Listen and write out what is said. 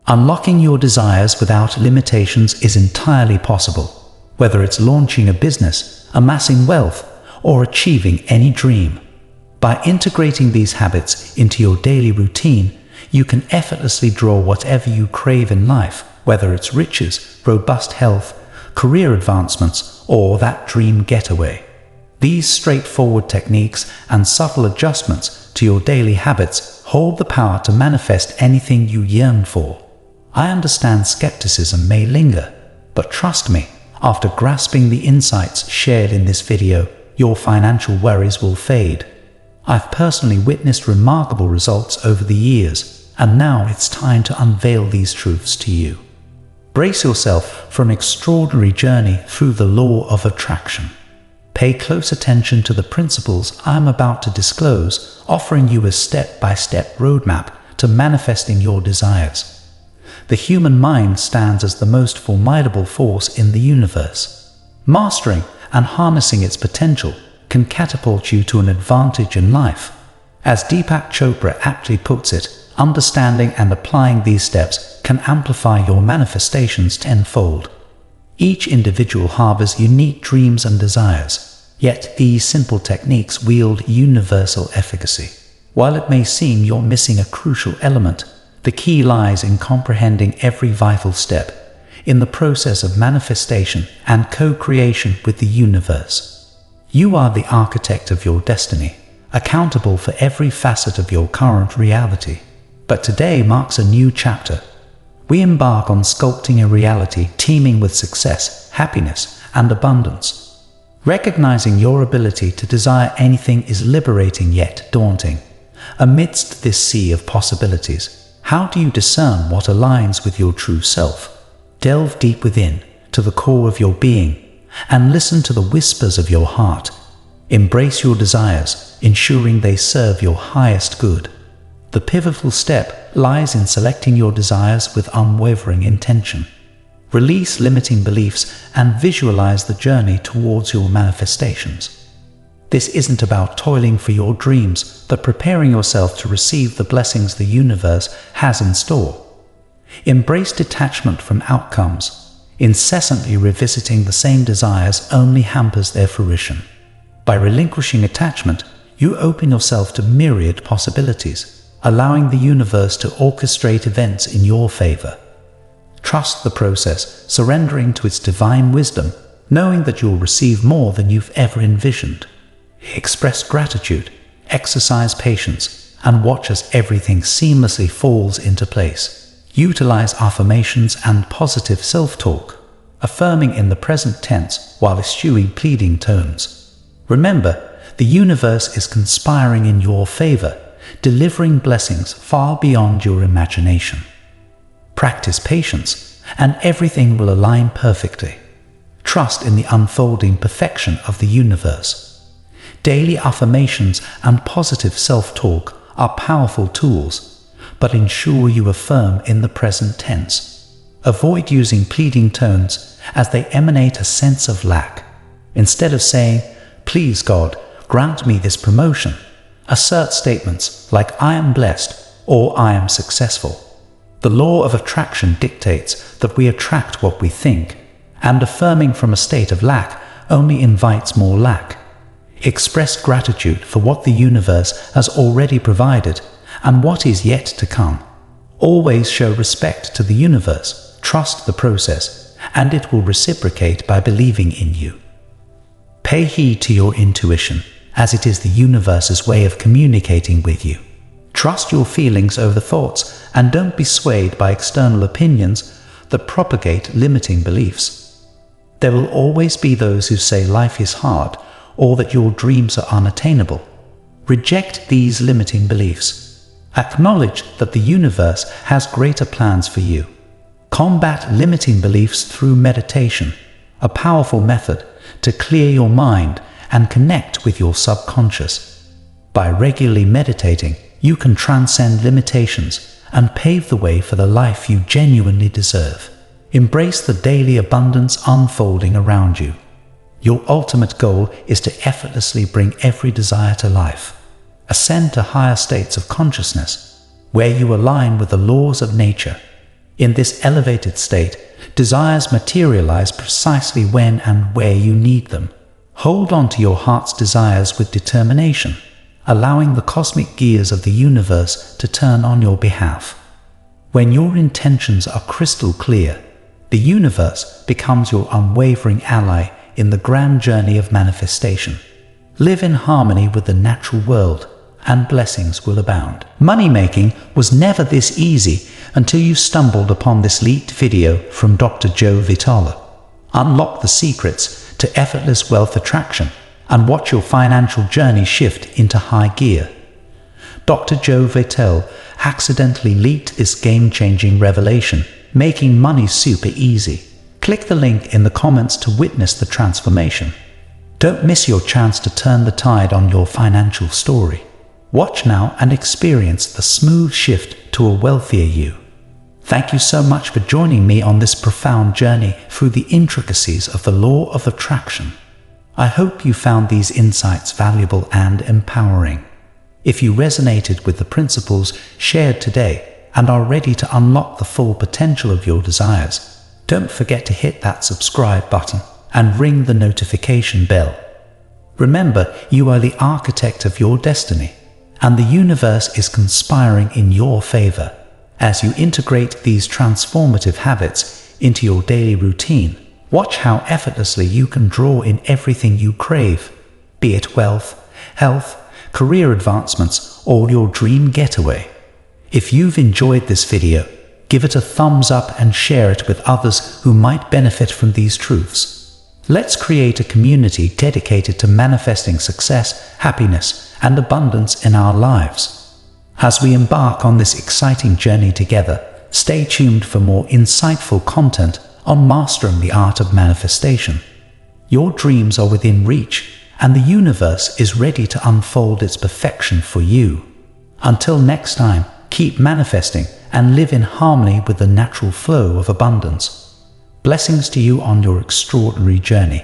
Unlocking your desires without limitations is entirely possible, whether it's launching a business, amassing wealth, or achieving any dream. By integrating these habits into your daily routine, you can effortlessly draw whatever you crave in life, whether it's riches, robust health, career advancements, or that dream getaway. These straightforward techniques and subtle adjustments to your daily habits hold the power to manifest anything you yearn for. I understand skepticism may linger, but trust me, after grasping the insights shared in this video, your financial worries will fade. I've personally witnessed remarkable results over the years, and now it's time to unveil these truths to you. Brace yourself for an extraordinary journey through the law of attraction. Pay close attention to the principles I'm about to disclose, offering you a step-by-step roadmap to manifesting your desires. The human mind stands as the most formidable force in the universe. Mastering and harnessing its potential can catapult you to an advantage in life. As Deepak Chopra aptly puts it, understanding and applying these steps can amplify your manifestations tenfold. Each individual harbors unique dreams and desires, yet these simple techniques wield universal efficacy. While it may seem you're missing a crucial element, the key lies in comprehending every vital step in the process of manifestation and co-creation with the universe. You are the architect of your destiny, accountable for every facet of your current reality. But today marks a new chapter. We embark on sculpting a reality teeming with success, happiness, and abundance. Recognizing your ability to desire anything is liberating yet daunting. Amidst this sea of possibilities, how do you discern what aligns with your true self? Delve deep within, to the core of your being, and listen to the whispers of your heart. Embrace your desires, ensuring they serve your highest good. The pivotal step lies in selecting your desires with unwavering intention. Release limiting beliefs and visualize the journey towards your manifestations. This isn't about toiling for your dreams, but preparing yourself to receive the blessings the universe has in store. Embrace detachment from outcomes. Incessantly revisiting the same desires only hampers their fruition. By relinquishing attachment, you open yourself to myriad possibilities, allowing the universe to orchestrate events in your favor. Trust the process, surrendering to its divine wisdom, knowing that you'll receive more than you've ever envisioned. Express gratitude, exercise patience, and watch as everything seamlessly falls into place. Utilize affirmations and positive self-talk, affirming in the present tense while eschewing pleading tones. Remember, the universe is conspiring in your favor, delivering blessings far beyond your imagination. Practice patience, and everything will align perfectly. Trust in the unfolding perfection of the universe. Daily affirmations and positive self-talk are powerful tools, but ensure you affirm in the present tense. Avoid using pleading tones as they emanate a sense of lack. Instead of saying, "Please God, grant me this promotion," assert statements like "I am blessed" or "I am successful." The law of attraction dictates that we attract what we think, and affirming from a state of lack only invites more lack. Express gratitude for what the universe has already provided and what is yet to come. Always show respect to the universe, trust the process, and it will reciprocate by believing in you. Pay heed to your intuition, as it is the universe's way of communicating with you. Trust your feelings over thoughts and don't be swayed by external opinions that propagate limiting beliefs. There will always be those who say life is hard or that your dreams are unattainable. Reject these limiting beliefs. Acknowledge that the universe has greater plans for you. Combat limiting beliefs through meditation, a powerful method to clear your mind and connect with your subconscious. By regularly meditating, you can transcend limitations and pave the way for the life you genuinely deserve. Embrace the daily abundance unfolding around you. Your ultimate goal is to effortlessly bring every desire to life. Ascend to higher states of consciousness, where you align with the laws of nature. In this elevated state, desires materialize precisely when and where you need them. Hold on to your heart's desires with determination, allowing the cosmic gears of the universe to turn on your behalf. When your intentions are crystal clear, the universe becomes your unwavering ally in the grand journey of manifestation. Live in harmony with the natural world, and blessings will abound. Money-making was never this easy until you stumbled upon this leaked video from Dr. Joe Vitale. Unlock the secrets to effortless wealth attraction and watch your financial journey shift into high gear. Dr. Joe Vitale accidentally leaked this game-changing revelation, making money super easy. Click the link in the comments to witness the transformation. Don't miss your chance to turn the tide on your financial story. Watch now and experience the smooth shift to a wealthier you. Thank you so much for joining me on this profound journey through the intricacies of the law of attraction. I hope you found these insights valuable and empowering. If you resonated with the principles shared today and are ready to unlock the full potential of your desires, don't forget to hit that subscribe button and ring the notification bell. Remember, you are the architect of your destiny, and the universe is conspiring in your favor. As you integrate these transformative habits into your daily routine, watch how effortlessly you can draw in everything you crave, be it wealth, health, career advancements, or your dream getaway. If you've enjoyed this video, give it a thumbs up and share it with others who might benefit from these truths. Let's create a community dedicated to manifesting success, happiness, and abundance in our lives. As we embark on this exciting journey together, stay tuned for more insightful content on mastering the art of manifestation. Your dreams are within reach, and the universe is ready to unfold its perfection for you. Until next time, keep manifesting and live in harmony with the natural flow of abundance. Blessings to you on your extraordinary journey.